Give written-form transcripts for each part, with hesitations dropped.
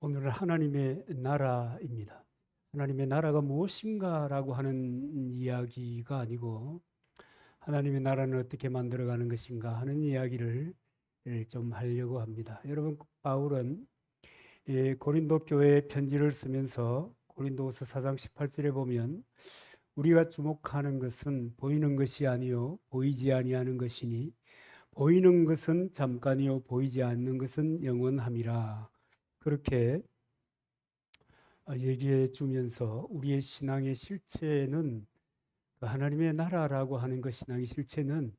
오늘은 하나님의 나라입니다. 하나님의 나라가 무엇인가라고 하는 이야기가 아니고 하나님의 나라는 어떻게 만들어가는 것인가 하는 이야기를 좀 하려고 합니다. 여러분, 바울은 고린도 교회에 편지를 쓰면서 고린도후서 4장 18절에 보면 우리가 주목하는 것은 보이는 것이 아니요 보이지 아니하는 것이니 보이는 것은 잠깐이요 보이지 않는 것은 영원함이라. 그렇게 얘기해 주면서 우리의 신앙의 실체는 그 하나님의 나라라고 하는 그 신앙의 실체는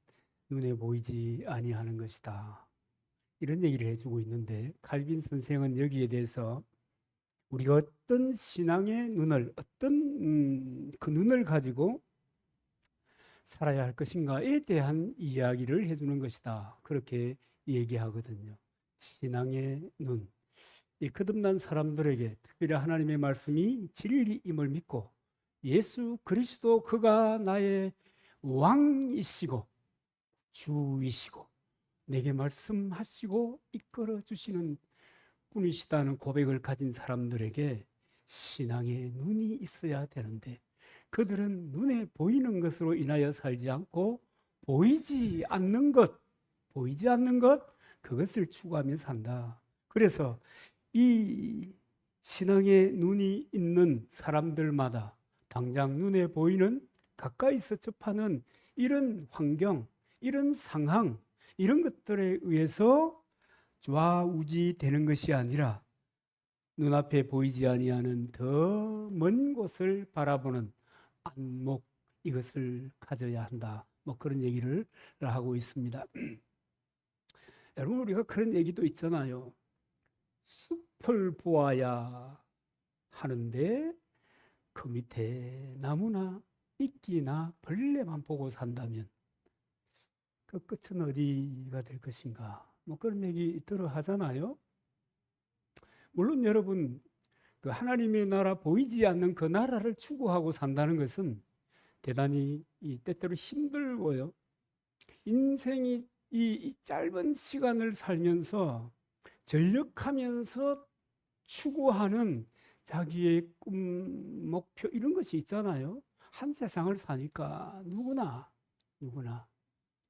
눈에 보이지 아니하는 것이다. 이런 얘기를 해주고 있는데 칼빈 선생은 여기에 대해서 우리가 어떤 신앙의 눈을 그 눈을 가지고 살아야 할 것인가에 대한 이야기를 해주는 것이다. 그렇게 얘기하거든요. 신앙의 눈. 이 거듭난 사람들에게 특별히 하나님의 말씀이 진리임을 믿고 예수 그리스도 그가 나의 왕이시고 주이시고 내게 말씀하시고 이끌어 주시는 분이시다는 고백을 가진 사람들에게 신앙의 눈이 있어야 되는데 그들은 눈에 보이는 것으로 인하여 살지 않고 보이지 않는 것, 그것을 추구하며 산다. 그래서 이 신앙의 눈이 있는 사람들마다 당장 눈에 보이는 가까이서 접하는 이런 환경, 이런 상황, 이런 것들에 의해서 좌우지되는 것이 아니라 눈앞에 보이지 아니하는 더 먼 곳을 바라보는 안목, 이것을 가져야 한다. 뭐 그런 얘기를 하고 있습니다. 여러분, 우리가 그런 얘기도 있잖아요. 숲을 보아야 하는데 그 밑에 나무나 이끼나 벌레만 보고 산다면 그 끝은 어디가 될 것인가? 뭐 그런 얘기 들어 하잖아요. 물론 여러분, 그 하나님의 나라 보이지 않는 그 나라를 추구하고 산다는 것은 대단히 때때로 힘들고요. 인생이 이 짧은 시간을 살면서 전력하면서 추구하는 자기의 꿈, 목표 이런 것이 있잖아요. 한 세상을 사니까 누구나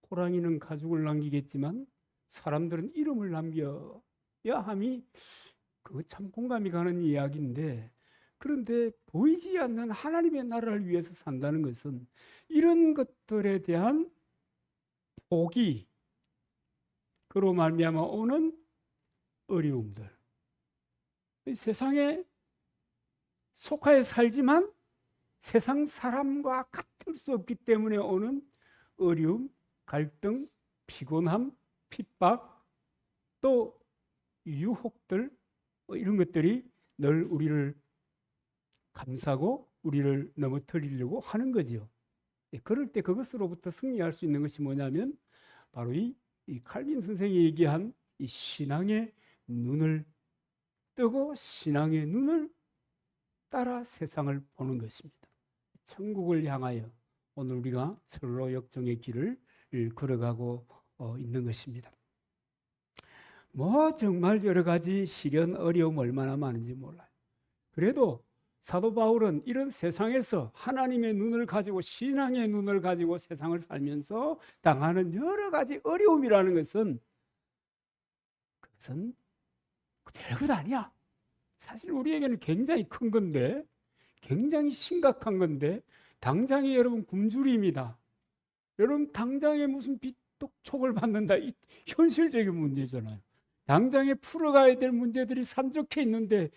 호랑이는 가죽을 남기겠지만 사람들은 이름을 남겨야 함이 그거 참 공감이 가는 이야기인데 그런데 보이지 않는 하나님의 나라를 위해서 산다는 것은 이런 것들에 대한 포기, 그로 말미암아 오는 어려움들, 세상에 속하여 살지만 세상 사람과 같을 수 없기 때문에 오는 어려움, 갈등, 피곤함, 핍박, 또 유혹들, 이런 것들이 늘 우리를 감싸고 우리를 넘어뜨리려고 하는 거지요. 그럴 때 그것으로부터 승리할 수 있는 것이 뭐냐면 바로 이 칼빈 선생이 얘기한 이 신앙의 눈을 뜨고 신앙의 눈을 따라 세상을 보는 것입니다. 천국을 향하여 오늘 우리가 철로 역정의 길을 걸어가고 있는 것입니다. 뭐 정말 여러 가지 시련, 어려움 얼마나 많은지 몰라요. 그래도 사도 바울은 이런 세상에서 하나님의 눈을 가지고 신앙의 눈을 가지고 세상을 살면서 당하는 여러 가지 어려움이라는 것은 그것은 별것 아니야. 사실 우리에게는 굉장히 큰 건데 굉장히 심각한 건데 당장에 여러분 굶주림이다. 여러분 당장에 무슨 빚독촉을 받는다. 이 현실적인 문제잖아요. 당장에 풀어가야 될 문제들이 산적해 있는데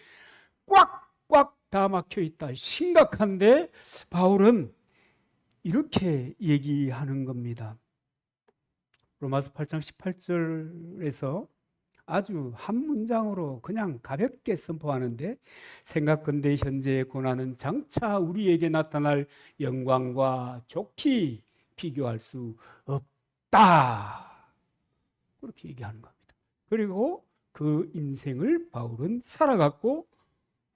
꽉꽉 다 막혀 있다. 심각한데 바울은 이렇게 얘기하는 겁니다. 로마서 8장 18절에서 아주 한 문장으로 그냥 가볍게 선포하는데 생각건대 현재의 고난은 장차 우리에게 나타날 영광과 좋게 비교할 수 없다. 그렇게 얘기하는 겁니다. 그리고 그 인생을 바울은 살아갔고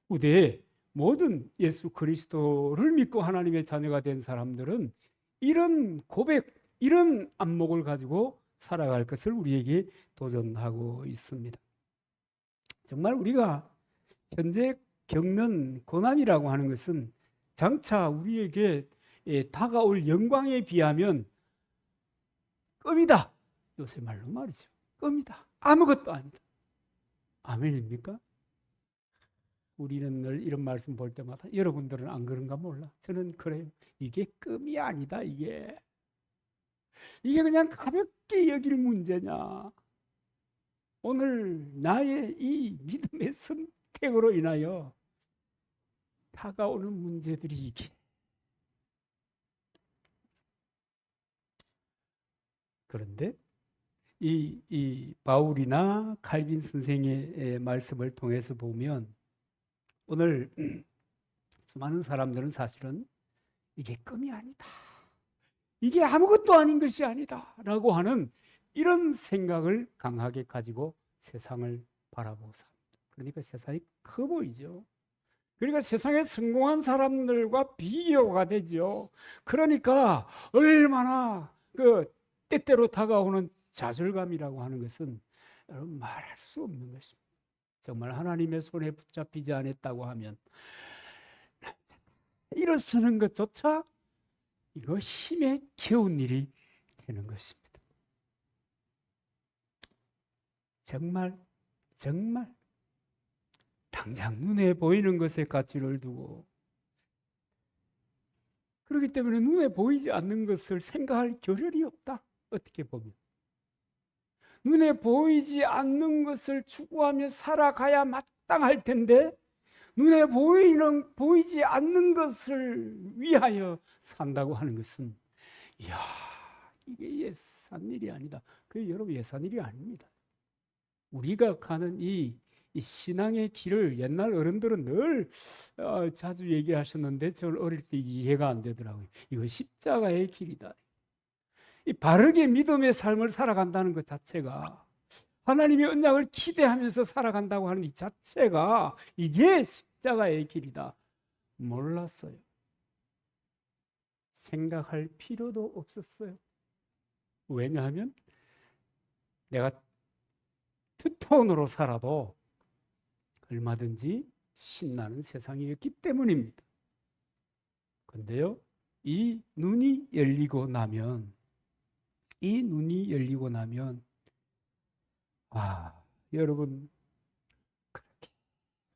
후대에 모든 예수 그리스도를 믿고 하나님의 자녀가 된 사람들은 이런 고백, 이런 안목을 가지고 살아갈 것을 우리에게 도전하고 있습니다. 정말 우리가 현재 겪는 고난이라고 하는 것은 장차 우리에게 다가올 영광에 비하면 껌이다. 요새 말로 말이죠. 껌이다. 아무것도 아니다. 아멘입니까? 우리는 늘 이런 말씀 볼 때마다 여러분들은 안 그런가 몰라. 저는 그래요. 이게 껌이 아니다. 이게 그냥 가볍게 여길 문제냐. 오늘 나의 이 믿음의 선택으로 인하여 다가오는 문제들이 이게. 그런데 이 바울이나 칼빈 선생의 말씀을 통해서 보면 오늘 수많은 사람들은 사실은 이게 껌이 아니다. 이게 아무것도 아닌 것이 아니다. 라고 하는 이런 생각을 강하게 가지고 세상을 바라보고 삽니다. 그러니까 세상이 커 보이죠. 그러니까 세상에 성공한 사람들과 비교가 되죠. 그러니까 얼마나 그 때때로 다가오는 좌절감이라고 하는 것은 여러분 말할 수 없는 것입니다. 정말 하나님의 손에 붙잡히지 않았다고 하면 일어서는 것조차 이거 힘에 겨운 일이 되는 것입니다. 정말 당장 눈에 보이는 것에 가치를 두고, 그렇기 때문에 눈에 보이지 않는 것을 생각할 겨를이 없다. 어떻게 보면 눈에 보이지 않는 것을 추구하며 살아가야 마땅할 텐데 눈에 보이지 않는 것을 위하여 산다고 하는 것은, 이야, 이게 예산 일이 아니다. 그게 여러분 예산 일이 아닙니다. 우리가 가는 이 신앙의 길을 옛날 어른들은 늘 자주 얘기하셨는데 저는 어릴 때 이해가 안 되더라고요. 이거 십자가의 길이다. 이 바르게 믿음의 삶을 살아간다는 것 자체가, 하나님의 언약을 기대하면서 살아간다고 하는 이 자체가 이게 십자가의 길이다. 몰랐어요. 생각할 필요도 없었어요. 왜냐하면 내가 투톤으로 살아도 얼마든지 신나는 세상이었기 때문입니다. 그런데요, 이 눈이 열리고 나면 여러분, 그렇게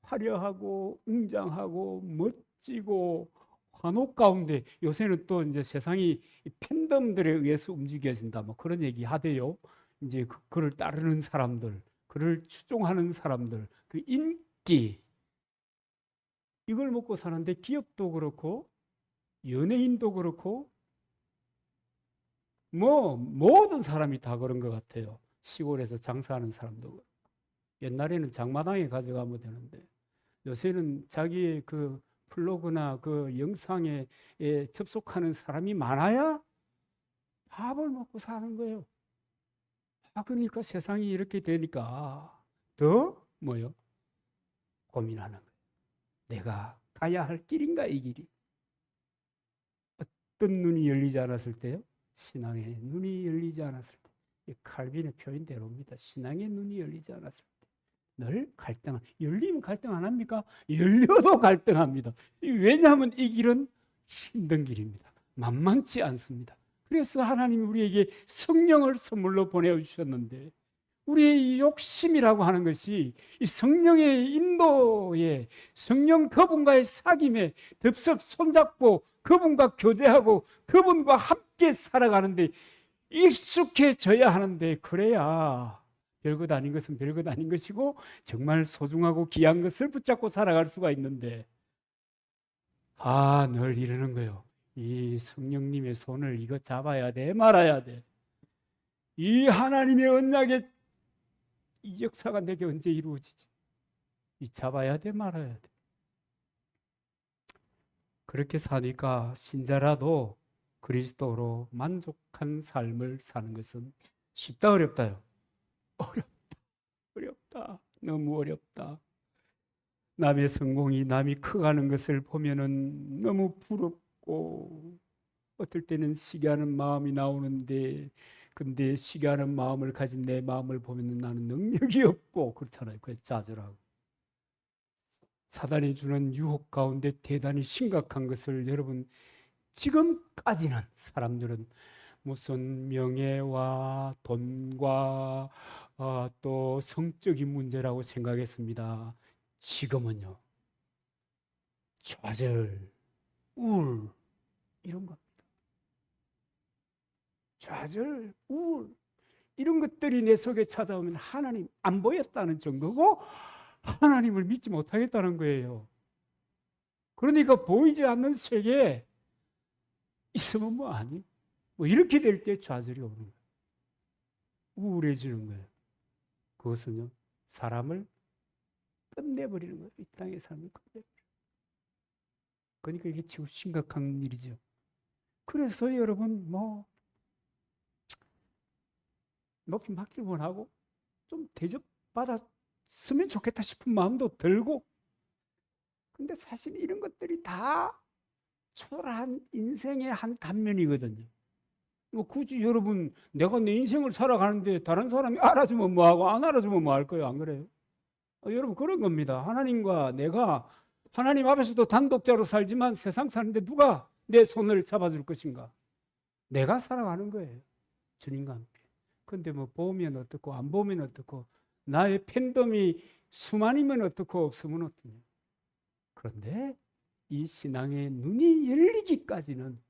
화려하고 웅장하고 멋지고 환호 가운데, 요새는 또 이제 세상이 팬덤들에 의해서 움직여진다, 뭐 그런 얘기 하대요. 이제 그를 따르는 사람들, 그를 추종하는 사람들, 그 인기, 이걸 먹고 사는데 기업도 그렇고 연예인도 그렇고 뭐 모든 사람이 다 그런 것 같아요. 시골에서 장사하는 사람도 그렇고. 옛날에는 장마당에 가져가면 되는데 요새는 자기의 그 블로그나 그 영상에 접속하는 사람이 많아야 밥을 먹고 사는 거예요. 그러니까 세상이 이렇게 되니까 더 뭐요? 고민하는 거예요. 내가 가야 할 길인가, 이 길이? 어떤 눈이 열리지 않았을 때요? 신앙의 눈이 열리지 않았을 때. 이 칼빈의 표현대로입니다. 신앙의 눈이 열리지 않았을 때 늘 갈등. 열리면 갈등 안 합니까? 열려도 갈등합니다. 왜냐하면 이 길은 힘든 길입니다. 만만치 않습니다. 그래서 하나님이 우리에게 성령을 선물로 보내주셨는데, 우리의 욕심이라고 하는 것이 이 성령의 인도에, 성령 그분과의 사귐에 덥석 손잡고 그분과 교제하고 그분과 함께 살아가는데 익숙해져야 하는데, 그래야 별것 아닌 것은 별것 아닌 것이고 정말 소중하고 귀한 것을 붙잡고 살아갈 수가 있는데, 늘 이러는 거예요. 이 성령님의 손을 이거 잡아야 돼, 말아야 돼. 이 하나님의 언약의 이 역사가 내게 언제 이루어지지? 이 잡아야 돼, 말아야 돼. 그렇게 사니까 신자라도 그리스도로 만족한 삶을 사는 것은 쉽다, 어렵다요? 어렵다. 너무 어렵다. 남의 성공이, 남이 커가는 것을 보면은 너무 부럽고, 어떨 때는 시기하는 마음이 나오는데, 근데 시기하는 마음을 가진 내 마음을 보면 나는 능력이 없고 그렇잖아요. 그래서 좌절하고. 사단이 주는 유혹 가운데 대단히 심각한 것을 여러분, 지금까지는 사람들은 무슨 명예와 돈과 또 성적인 문제라고 생각했습니다. 지금은요, 좌절, 우울, 이런 겁니다. 좌절, 우울, 이런 것들이 내 속에 찾아오면 하나님 안 보였다는 증거고 하나님을 믿지 못하겠다는 거예요. 그러니까 보이지 않는 세계에 있으면 뭐 아니? 뭐 이렇게 될 때 좌절이 오는 거예요. 우울해지는 거예요. 그것은요, 사람을 끝내버리는 거예요. 이 땅의 삶을 끝내버리는 거예요. 그러니까 이게 지금 심각한 일이죠. 그래서 여러분 뭐 높이 맡기를 원하고 좀 대접받았으면 좋겠다 싶은 마음도 들고, 근데 사실 이런 것들이 다 초라한 인생의 한 단면이거든요. 뭐 굳이 여러분, 내가 내 인생을 살아가는데 다른 사람이 알아주면 뭐하고 안 알아주면 뭐 할 거예요? 안 그래요? 여러분, 그런 겁니다. 하나님과 내가 하나님 앞에서도 단독자로 살지만 세상 사는데 누가 내 손을 잡아줄 것인가? 내가 살아가는 거예요. 주님과 함께. 근데 뭐 보면 어떻고 안 보면 어떻고 나의 팬덤이 수만이면 어떻고 없으면 어떠냐. 그런데 이 신앙의 눈이 열리기까지는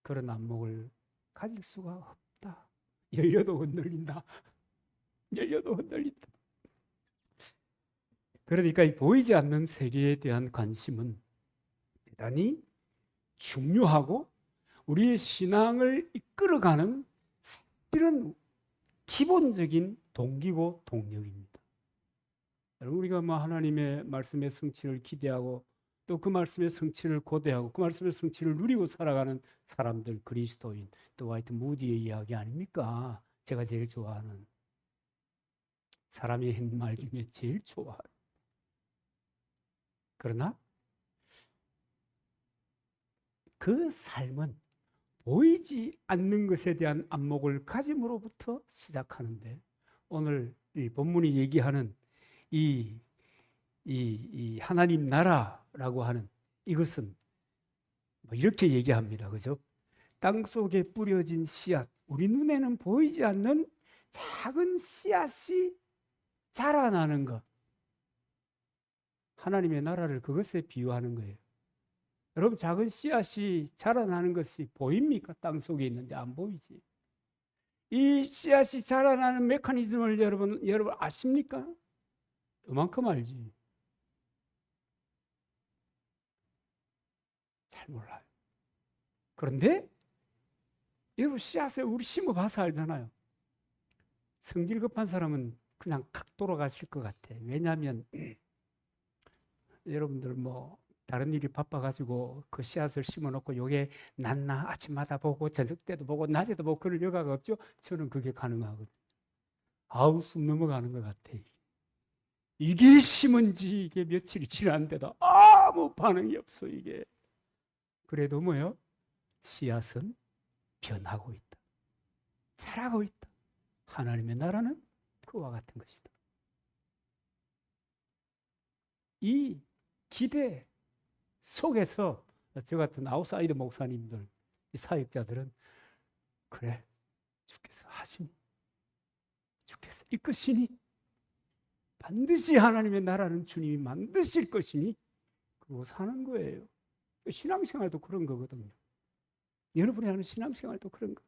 그런 안목을 가질 수가 없다. 열려도 흔들린다. 열려도 흔들린다. 그러니까 이 보이지 않는 세계에 대한 관심은 대단히 중요하고 우리의 신앙을 이끌어가는 이런 기본적인 동기고 동력입니다. 우리가 뭐 하나님의 말씀의 성취를 기대하고 또 그 말씀의 성취를 고대하고 그 말씀의 성취를 누리고 살아가는 사람들, 그리스도인, 또 화이트 무디의 이야기 아닙니까? 제가 제일 좋아하는, 사람이 한 말 중에 제일 좋아하는. 그러나 그 삶은 보이지 않는 것에 대한 안목을 가짐으로부터 시작하는데, 오늘 이 본문이 얘기하는 이 하나님 나라라고 하는 이것은 뭐 이렇게 얘기합니다. 그죠? 땅 속에 뿌려진 씨앗, 우리 눈에는 보이지 않는 작은 씨앗이 자라나는 것. 하나님의 나라를 그것에 비유하는 거예요. 여러분, 작은 씨앗이 자라나는 것이 보입니까? 땅 속에 있는데 안 보이지. 이 씨앗이 자라나는 메커니즘을 여러분 아십니까? 이만큼 알지. 잘 몰라요. 그런데 여러분, 씨앗을 우리 심어봐서 알잖아요. 성질 급한 사람은 그냥 칵 돌아가실 것 같아. 왜냐하면 여러분들 뭐 다른 일이 바빠가지고 그 씨앗을 심어놓고 요게 낫나 아침마다 보고 저녁 때도 보고 낮에도 보고 그럴 여가가 없죠. 저는 그게 가능하거든요. 아우, 숨 넘어가는 것 같아. 이게 심은 지 이게 며칠이 지났는데도 아무 반응이 없어. 이게 그래도 뭐요? 씨앗은 변하고 있다. 자라고 있다. 하나님의 나라는 그와 같은 것이다. 이 기대 속에서 저 같은 아웃사이드 목사님들, 이 사역자들은 그래, 주께서 하시니, 주께서 이끄시니, 반드시 하나님의 나라는 주님이 만드실 것이니 그거 사는 거예요. 신앙생활도 그런 거거든요. 여러분이 하는 신앙생활도 그런 거.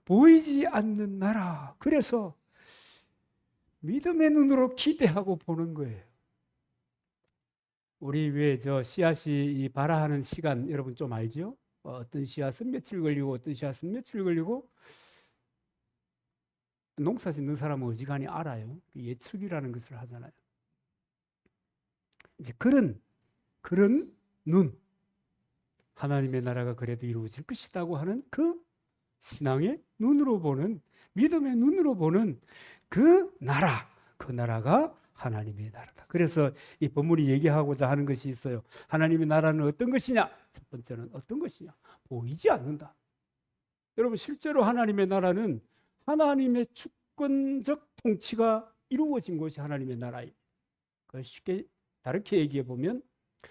보이지 않는 나라. 그래서 믿음의 눈으로 기대하고 보는 거예요. 우리 왜 저 씨앗이 발화하는 시간 여러분 좀 알죠? 어떤 씨앗은 며칠 걸리고 어떤 씨앗은 며칠 걸리고, 농사 짓는 사람은 어지간히 알아요. 예측이라는 것을 하잖아요. 이제 그런 눈, 하나님의 나라가 그래도 이루어질 것이라고 하는 그 신앙의 눈으로 보는, 믿음의 눈으로 보는 그 나라가 하나님의 나라다. 그래서 이 본문이 얘기하고자 하는 것이 있어요. 하나님의 나라는 어떤 것이냐? 첫 번째는 어떤 것이냐? 보이지 않는다. 여러분, 실제로 하나님의 나라는 하나님의 주권적 통치가 이루어진 것이 하나님의 나라입니다. 쉽게 다르게 얘기해 보면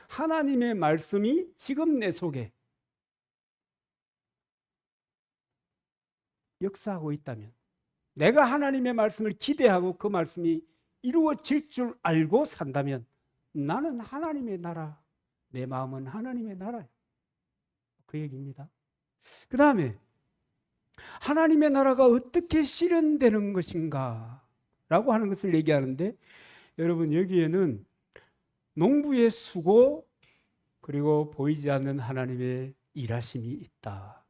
하나님의 말씀이 지금 내 속에 역사하고 있다면, 내가 하나님의 말씀을 기대하고 그 말씀이 이루어질 줄 알고 산다면 나는 하나님의 나라, 내 마음은 하나님의 나라예요. 그 얘기입니다. 그 다음에 하나님의 나라가 어떻게 실현되는 것인가 라고 하는 것을 얘기하는데, 여러분 여기에는 농부의 수고 그리고 보이지 않는 하나님의 일하심이 있다.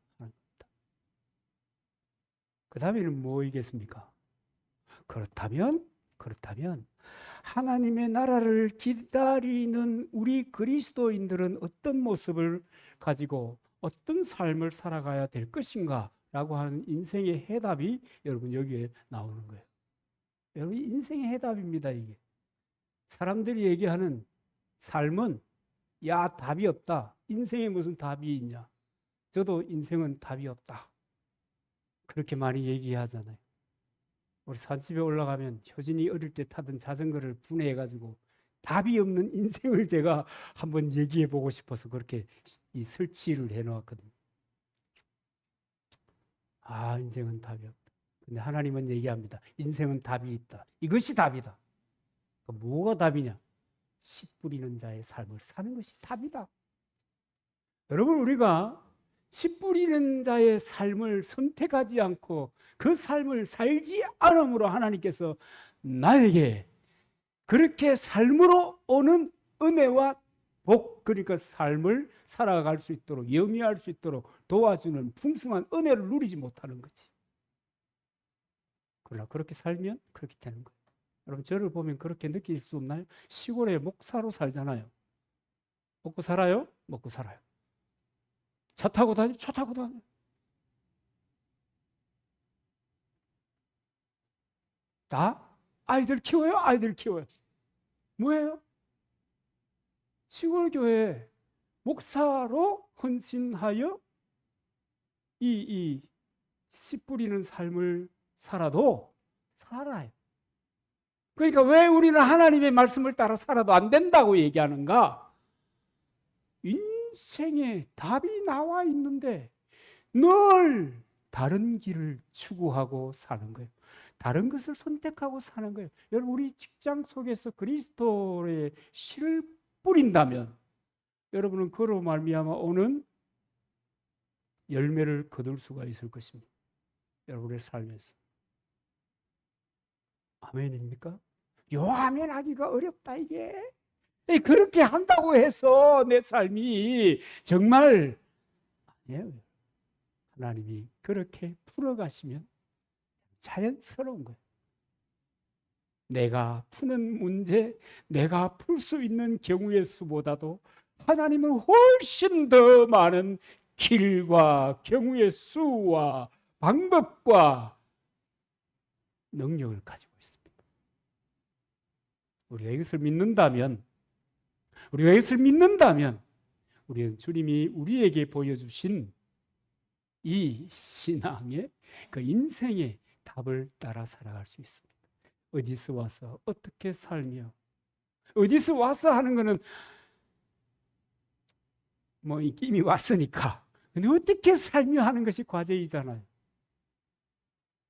그 다음에는 뭐이겠습니까? 그렇다면 하나님의 나라를 기다리는 우리 그리스도인들은 어떤 모습을 가지고 어떤 삶을 살아가야 될 것인가 라고 하는 인생의 해답이 여러분 여기에 나오는 거예요. 여러분 인생의 해답입니다. 이게 사람들이 얘기하는 삶은 야 답이 없다, 인생에 무슨 답이 있냐, 저도 인생은 답이 없다 그렇게 많이 얘기하잖아요. 우리 산집에 올라가면 효진이 어릴 때 타던 자전거를 분해해가지고 답이 없는 인생을 제가 한번 얘기해 보고 싶어서 그렇게 이 설치를 해놓았거든요. 아, 인생은 답이 없다. 근데 하나님은 얘기합니다. 인생은 답이 있다. 이것이 답이다. 뭐가 답이냐? 씨 뿌리는 자의 삶을 사는 것이 답이다. 여러분, 우리가 씨 뿌리는 자의 삶을 선택하지 않고 그 삶을 살지 않음으로 하나님께서 나에게 그렇게 삶으로 오는 은혜와 복, 그러니까 삶을 살아갈 수 있도록, 영위할 수 있도록 도와주는 풍성한 은혜를 누리지 못하는 거지. 그러나 그렇게 살면 그렇게 되는 거예요. 여러분, 저를 보면 그렇게 느낄 수 없나요? 시골에 목사로 살잖아요. 먹고 살아요? 먹고 살아요. 차 타고 다녀? 차 타고 다녀. 다 아이들 키워요? 아이들 키워요. 뭐예요? 시골 교회 목사로 헌신하여 씨 뿌리는 삶을 살아도 살아요. 그러니까 왜 우리는 하나님의 말씀을 따라 살아도 안 된다고 얘기하는가? 인생에 답이 나와 있는데 늘 다른 길을 추구하고 사는 거예요. 다른 것을 선택하고 사는 거예요. 여러분, 우리 직장 속에서 그리스도의 씨를 뿌린다면 여러분은 그로 말미암아 오는 열매를 거둘 수가 있을 것입니다. 여러분의 삶에서. 아멘입니까? 요 아멘 하기가 어렵다 이게. 그렇게 한다고 해서 내 삶이 정말 아니에요. 하나님이 그렇게 풀어가시면 자연스러운 거예요. 내가 푸는 문제, 내가 풀 수 있는 경우의 수보다도 하나님은 훨씬 더 많은 길과 경우의 수와 방법과 능력을 가지고 있습니다. 우리가 이것을 믿는다면 우리는 주님이 우리에게 보여주신 이 신앙의 그 인생의 답을 따라 살아갈 수 있습니다. 어디서 와서 어떻게 살며, 어디서 와서 하는 거는 뭐 이미 왔으니까, 근데 어떻게 살며 하는 것이 과제이잖아요.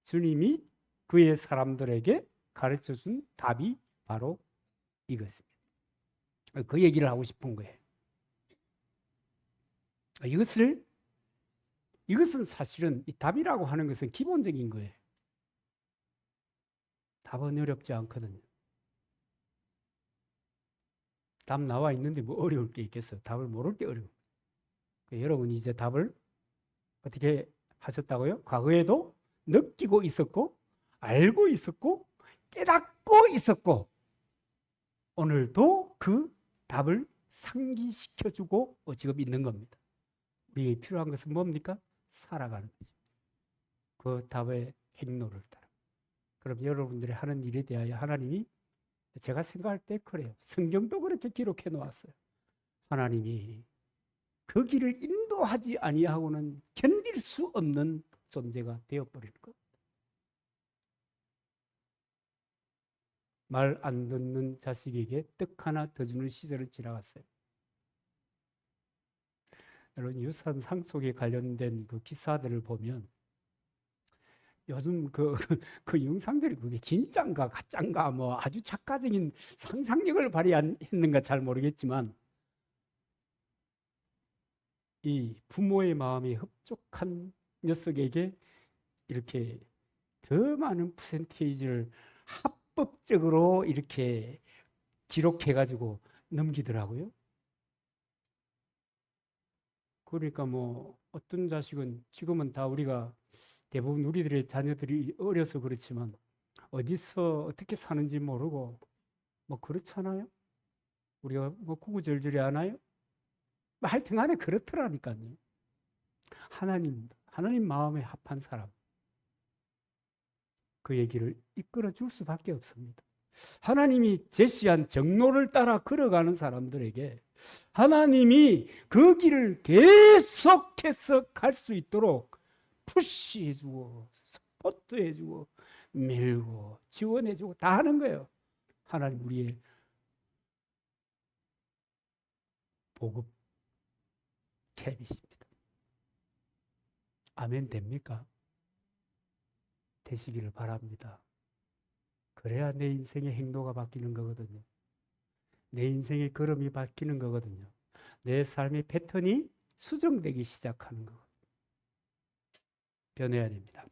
주님이 그의 사람들에게 가르쳐준 답이 바로 이것입니다. 그 얘기를 하고 싶은 거예요. 이것은 사실은 이 답이라고 하는 것은 기본적인 거예요. 답은 어렵지 않거든요. 답 나와 있는데 뭐 어려울 게 있겠어요. 답을 모를 게 어려워요. 여러분이 이제 답을 어떻게 하셨다고요? 과거에도 느끼고 있었고, 알고 있었고, 깨닫고 있었고, 오늘도 그 답을 상기시켜주고 지금 있는 겁니다. 우리에게 필요한 것은 뭡니까? 살아가는 거죠. 그 답의 행로를 따라. 그럼 여러분들이 하는 일에 대하여 하나님이, 제가 생각할 때 그래요. 성경도 그렇게 기록해 놓았어요. 하나님이 그 길을 인도하지 아니하고는 견딜 수 없는 존재가 되어버릴 것. 말 안 듣는 자식에게 떡 하나 더 주는 시절을 지나갔어요. 여러분, 유산상 속에 관련된 그 기사들을 보면 요즘 그 영상들이 그게 진짠가 가짠가 뭐 아주 작가적인 상상력을 발휘했는가 잘 모르겠지만 이 부모의 마음이 흡족한 녀석에게 이렇게 더 많은 퍼센테이지를 합법적으로 이렇게 기록해가지고 넘기더라고요. 그러니까 뭐 어떤 자식은 지금은 다 우리가 대부분 우리들의 자녀들이 어려서 그렇지만 어디서 어떻게 사는지 모르고 뭐 그렇잖아요. 우리가 뭐 구구절절히 하나요? 뭐 하여튼 간에 그렇더라니까요. 하나님 마음에 합한 사람, 그 얘기를 이끌어 줄 수밖에 없습니다. 하나님이 제시한 정로를 따라 걸어가는 사람들에게 하나님이 그 길을 계속해서 갈 수 있도록 푸시해주고 서포트해주고 밀고 지원해주고 다 하는 거예요. 하나님 우리의 보급 캡이십니다. 아멘 됩니까? 되시기를 바랍니다. 그래야 내 인생의 행로가 바뀌는 거거든요. 내 인생의 걸음이 바뀌는 거거든요. 내 삶의 패턴이 수정되기 시작하는 거거든요. 변해야 됩니다.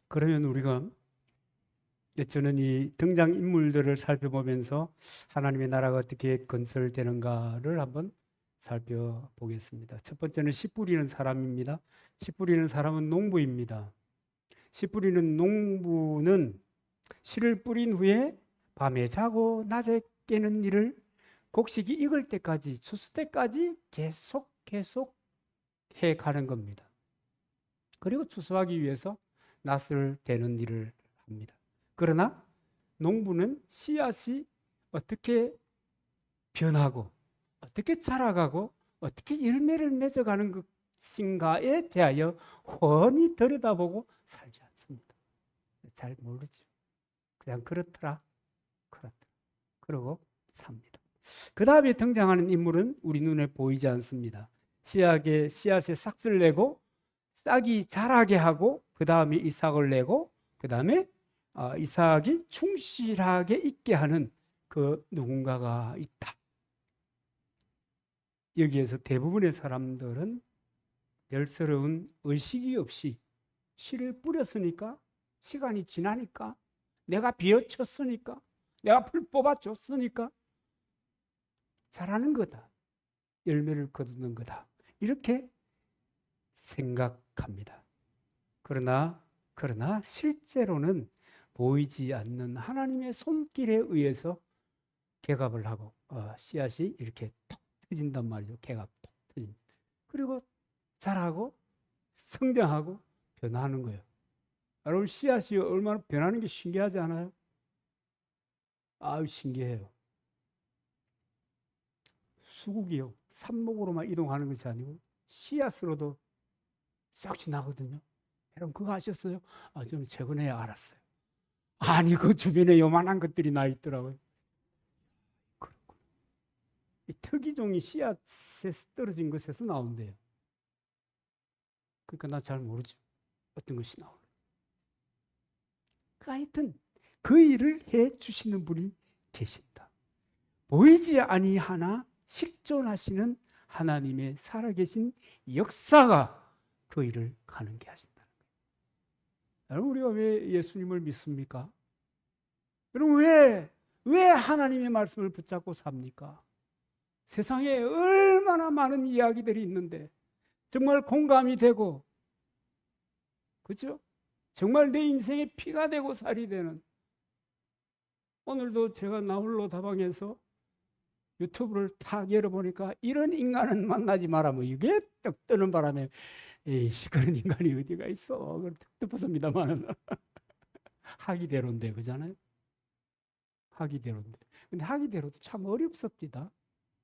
그러면 우리가 저는 이 등장인물들을 살펴보면서 하나님의 나라가 어떻게 건설되는가를 한번 살펴보겠습니다. 첫 번째는 씨 뿌리는 사람입니다. 씨 뿌리는 사람은 농부입니다. 씨 뿌리는 농부는 씨를 뿌린 후에 밤에 자고 낮에 깨는 일을 곡식이 익을 때까지 추수 때까지 계속 해 가는 겁니다. 그리고 추수하기 위해서 낫을 대는 일을 합니다. 그러나 농부는 씨앗이 어떻게 변하고 어떻게 자라가고 어떻게 열매를 맺어가는 것인가에 대하여 훤히 들여다보고 살지 않습니다. 잘 모르죠. 그냥 그렇더라. 그러고 삽니다. 그 다음에 등장하는 인물은 우리 눈에 보이지 않습니다. 씨앗에 싹을 내고 싹이 자라게 하고 그 다음에 이삭을 내고 그 다음에 이삭이 충실하게 있게 하는 그 누군가가 있다. 여기에서 대부분의 사람들은 별스러운 의식이 없이 씨를 뿌렸으니까 시간이 지나니까 내가 비워쳤으니까 내가 풀 뽑아줬으니까 잘하는 거다. 열매를 거두는 거다. 이렇게 생각합니다. 그러나 실제로는 보이지 않는 하나님의 손길에 의해서 개갑을 하고 씨앗이 이렇게 톡 터진단 말이죠. 개갑 톡 터진. 그리고 자라고 성장하고 변하는 거예요. 여러분 씨앗이 얼마나 변하는 게 신기하지 않아요? 아유 신기해요. 수국이요. 삽목으로만 이동하는 것이 아니고 씨앗으로도 싹이 나거든요. 여러분 그거 아셨어요? 저는 최근에 알았어요. 아니 그 주변에 요만한 것들이 나 있더라고요. 이 특이종이 씨앗에서 떨어진 것에서 나온대요. 그러니까 나 잘 모르죠. 어떤 것이 나오는. 하여튼 그 일을 해 주시는 분이 계신다. 보이지 아니하나 실존하시는 하나님의 살아계신 역사가 그 일을 가능케 하신다는 거예요. 여러분 우리가 왜 예수님을 믿습니까? 여러분 왜 하나님의 말씀을 붙잡고 삽니까? 세상에 얼마나 많은 이야기들이 있는데 정말 공감이 되고 그렇죠? 정말 내 인생에 피가 되고 살이 되는 오늘도 제가 나홀로 다방에서 유튜브를 탁 열어보니까 이런 인간은 만나지 마라 뭐 이게 떡 뜨는 바람에 에이씨 그런 인간이 어디가 있어 뜻벗습니다만 하기대로인데 그잖아요. 하기대로인데 근데 하기대로도 참 어렵습니다.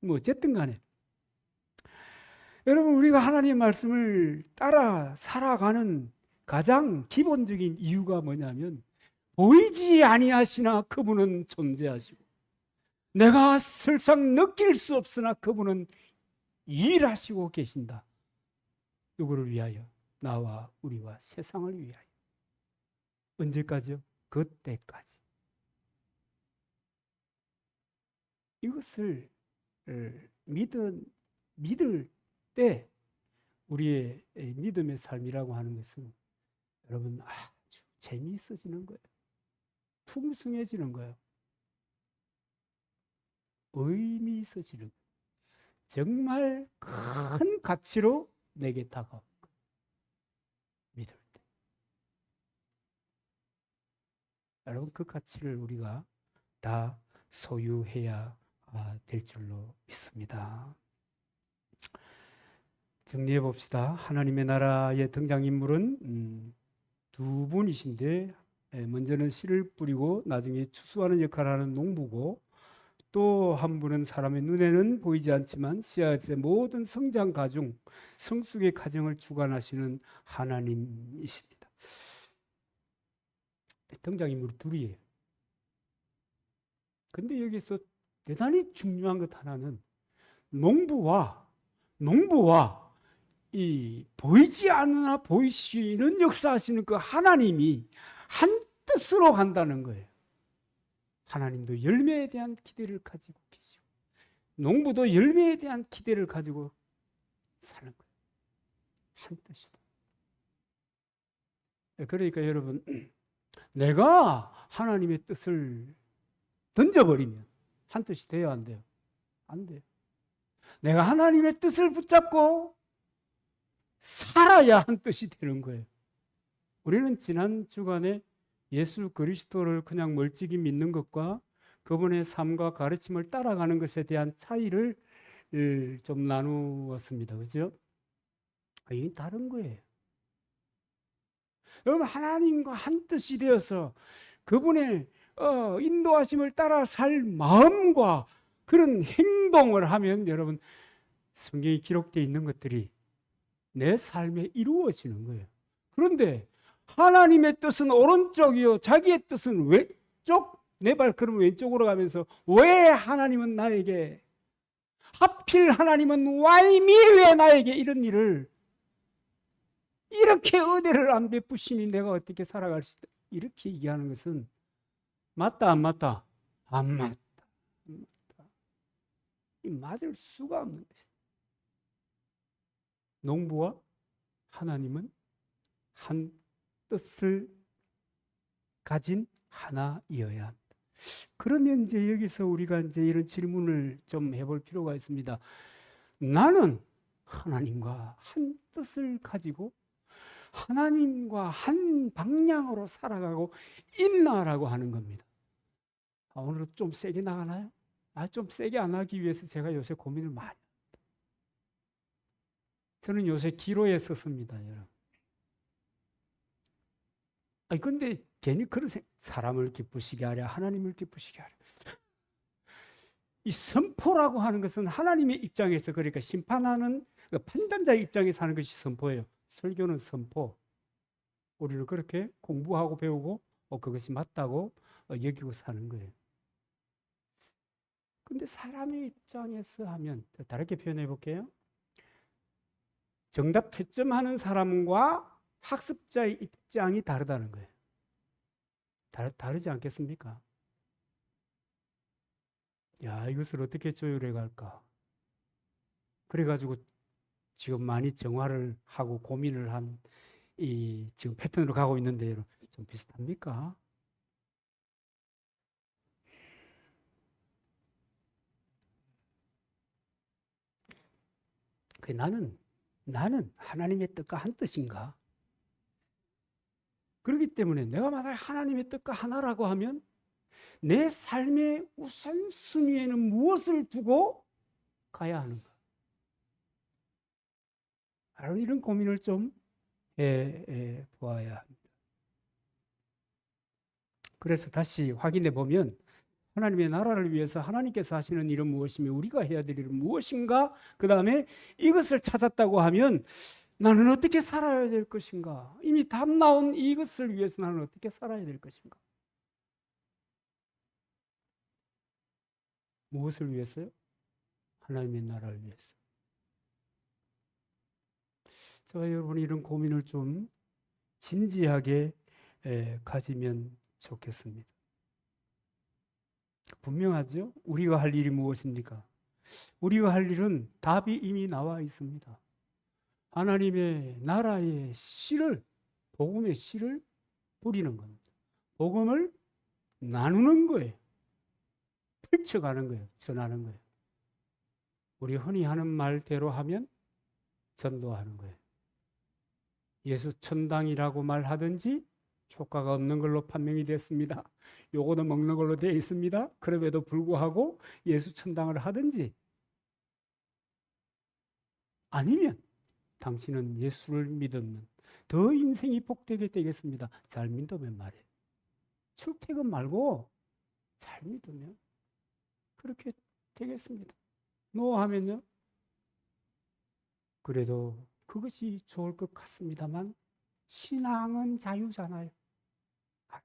뭐 어쨌든 간에 여러분, 우리가 하나님의 말씀을 따라 살아가는 가장 기본적인 이유가 뭐냐면 보이지 아니하시나 그분은 존재하시고 내가 설상 느낄 수 없으나 그분은 일하시고 계신다. 누구를 위하여? 나와 우리와 세상을 위하여. 언제까지요? 그때까지. 이것을 믿을 때 우리의 믿음의 삶이라고 하는 것은 여러분 아주 재미있어지는 거예요. 풍성해지는 거예요. 의미 있어지는 거예요. 정말 큰 가치로 내게 다가오는 거예요. 믿을 때. 여러분 그 가치를 우리가 다 소유해야 될 줄로 믿습니다. 정리해 봅시다. 하나님의 나라의 등장인물은 두 분이신데 먼저는 씨를 뿌리고 나중에 추수하는 역할을 하는 농부고 또 한 분은 사람의 눈에는 보이지 않지만 씨앗의 모든 성장 과정, 성숙의 과정을 주관하시는 하나님이십니다. 등장인물이 둘이에요. 근데 여기서 대단히 중요한 것 하나는 농부와 이 보이지 않으나 보이시는 역사하시는 그 하나님이 한 뜻으로 간다는 거예요. 하나님도 열매에 대한 기대를 가지고 계시고 농부도 열매에 대한 기대를 가지고 사는 거예요. 한 뜻이다. 그러니까 여러분, 내가 하나님의 뜻을 던져버리면 한 뜻이 돼요, 안 돼요? 안 돼요. 내가 하나님의 뜻을 붙잡고 살아야 한 뜻이 되는 거예요. 우리는 지난 주간에 예수 그리스도를 그냥 멀찍이 믿는 것과 그분의 삶과 가르침을 따라가는 것에 대한 차이를 좀 나누었습니다. 그죠? 이게 다른 거예요. 여러분, 하나님과 한 뜻이 되어서 그분의 인도하심을 따라 살 마음과 그런 행동을 하면 여러분, 성경에 기록되어 있는 것들이 내 삶에 이루어지는 거예요. 그런데 하나님의 뜻은 오른쪽이요, 자기의 뜻은 왼쪽, 내 발걸음 왼쪽으로 가면서 왜 하나님은 나에게, 하필 하나님은 why me, 왜 나에게 이런 일을, 이렇게 은혜를 안 베푸시니 내가 어떻게 살아갈 수 있다, 이렇게 얘기하는 것은 맞다 안 맞다? 안 맞다. 이 맞을 수가 없는 것이다. 농부와 하나님은 한 뜻을 가진 하나이어야 한다. 그러면 이제 여기서 우리가 이제 이런 질문을 좀 해볼 필요가 있습니다. 나는 하나님과 한 뜻을 가지고 하나님과 한 방향으로 살아가고 있나라고 하는 겁니다. 오늘 좀 세게 나가나요? 좀 세게 안 하기 위해서 제가 요새 고민을 많이 합니다. 저는 요새 기로에 섰습니다, 여러분. 근데 괜히 그런 사람을 기쁘시게 하랴 하나님을 기쁘시게 하랴. 이 선포라고 하는 것은 하나님의 입장에서, 그러니까 심판하는 판단자의 입장에서 하는 것이 선포예요. 설교는 선포. 우리는 그렇게 공부하고 배우고 그것이 맞다고 여기고 사는 거예요. 근데 사람의 입장에서 하면 다르게 표현해 볼게요. 정답 채점하는 사람과 학습자의 입장이 다르다는 거예요. 다르지 않겠습니까? 이것을 어떻게 조율해 갈까? 그래가지고 지금 많이 정화를 하고 고민을 한 이 지금 패턴으로 가고 있는데 좀 비슷합니까? 나는 하나님의 뜻과 한 뜻인가? 그렇기 때문에 내가 만약 하나님의 뜻과 하나라고 하면 내 삶의 우선순위에는 무엇을 두고 가야 하는가? 바로 이런 고민을 좀 보아야 합니다. 그래서 다시 확인해 보면 하나님의 나라를 위해서 하나님께서 하시는 일은 무엇이며 우리가 해야 될 일은 무엇인가? 그 다음에 이것을 찾았다고 하면 나는 어떻게 살아야 될 것인가? 이미 답 나온 이것을 위해서 나는 어떻게 살아야 될 것인가? 무엇을 위해서요? 하나님의 나라를 위해서. 저와 여러분이 이런 고민을 좀 진지하게 가지면 좋겠습니다. 분명하죠? 우리가 할 일이 무엇입니까? 우리가 할 일은 답이 이미 나와 있습니다. 하나님의 나라의 씨를, 복음의 씨를 뿌리는 겁니다. 복음을 나누는 거예요. 펼쳐가는 거예요. 전하는 거예요. 우리 흔히 하는 말대로 하면 전도하는 거예요. 예수 천당이라고 말하든지 효과가 없는 걸로 판명이 됐습니다. 요거는 먹는 걸로 되어 있습니다. 그럼에도 불구하고 예수 천당을 하든지 아니면 당신은 예수를 믿으면 더 인생이 복되게 되겠습니다. 잘 믿으면 말이에요. 출퇴근 말고 잘 믿으면 그렇게 되겠습니다. 노하면요. 그래도 그것이 좋을 것 같습니다만 신앙은 자유잖아요.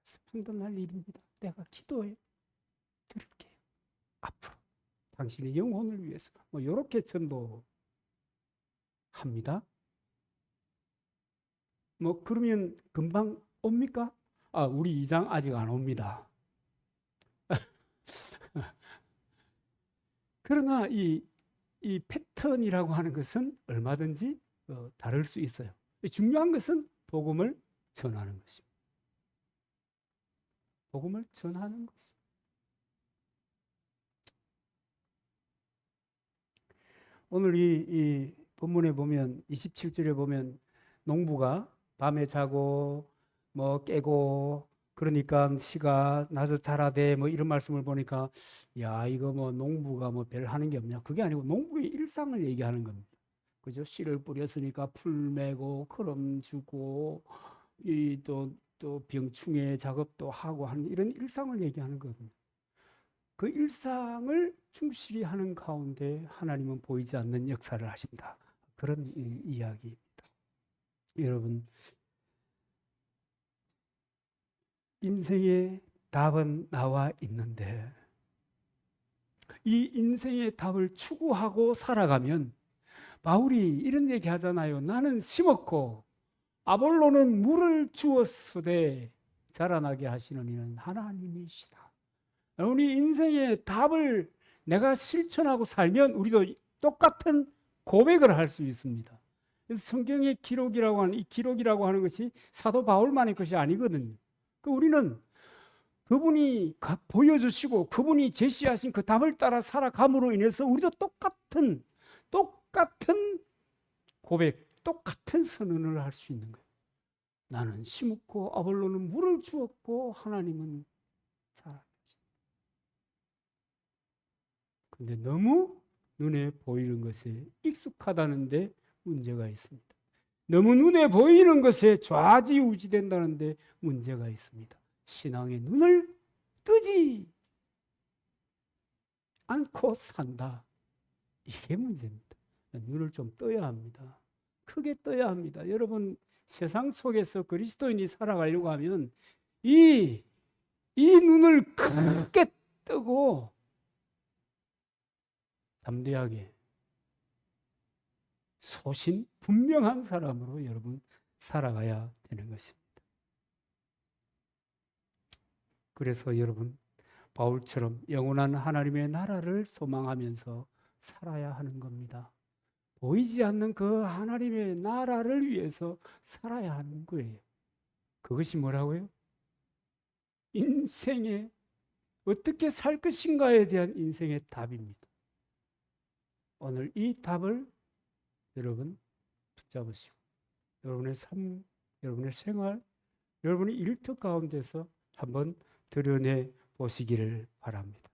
슬픈도 날 일입니다. 내가 기도해 드릴게요. 앞으로 당신의 영혼을 위해서 이렇게 전도합니다. 그러면 금방 옵니까? 우리 이장 아직 안 옵니다. 그러나 이 패턴이라고 하는 것은 얼마든지 다를 수 있어요. 중요한 것은 복음을 전하는 것입니다. 복음을 전하는 것입니다. 오늘 이 본문에 보면 27절에 보면 농부가 밤에 자고 깨고 그러니까 씨가 나서 자라되 이런 말씀을 보니까 야 이거 농부가 별 하는 게 없냐, 그게 아니고 농부의 일상을 얘기하는 겁니다. 그죠? 씨를 뿌렸으니까 풀 메고 거름 주고 또 병충해 작업도 하고 하는 이런 일상을 얘기하는 거거든요. 그 일상을 충실히 하는 가운데 하나님은 보이지 않는 역사를 하신다. 그런 이야기입니다. 여러분, 인생의 답은 나와 있는데 이 인생의 답을 추구하고 살아가면 바울이 이런 얘기 하잖아요. 나는 심었고 아볼로는 물을 주었으되 자라나게 하시는 이는 하나님이시다. 우리 인생의 답을 내가 실천하고 살면 우리도 똑같은 고백을 할 수 있습니다. 그래서 성경의 기록이라고 하는 이 기록이라고 하는 것이 사도 바울만의 것이 아니거든요. 우리는 그분이 보여주시고 그분이 제시하신 그 답을 따라 살아감으로 인해서 우리도 똑같은 고백, 똑같은 선언을 할 수 있는 거예요. 나는 심었고 아볼로는 물을 주었고 하나님은 자라게 하신다. 근데 너무 눈에 보이는 것에 익숙하다는 데 문제가 있습니다. 너무 눈에 보이는 것에 좌지우지된다는 데 문제가 있습니다. 신앙의 눈을 뜨지 않고 산다. 이게 문제입니다. 눈을 좀 떠야 합니다. 크게 떠야 합니다. 여러분, 세상 속에서 그리스도인이 살아가려고 하면 이 눈을 크게 뜨고 담대하게 소신 분명한 사람으로 여러분 살아가야 되는 것입니다. 그래서 여러분, 바울처럼 영원한 하나님의 나라를 소망하면서 살아야 하는 겁니다. 보이지 않는 그 하나님의 나라를 위해서 살아야 하는 거예요. 그것이 뭐라고요? 인생에 어떻게 살 것인가에 대한 인생의 답입니다. 오늘 이 답을 여러분 붙잡으시고 여러분의 삶, 여러분의 생활, 여러분의 일터 가운데서 한번 드러내 보시기를 바랍니다.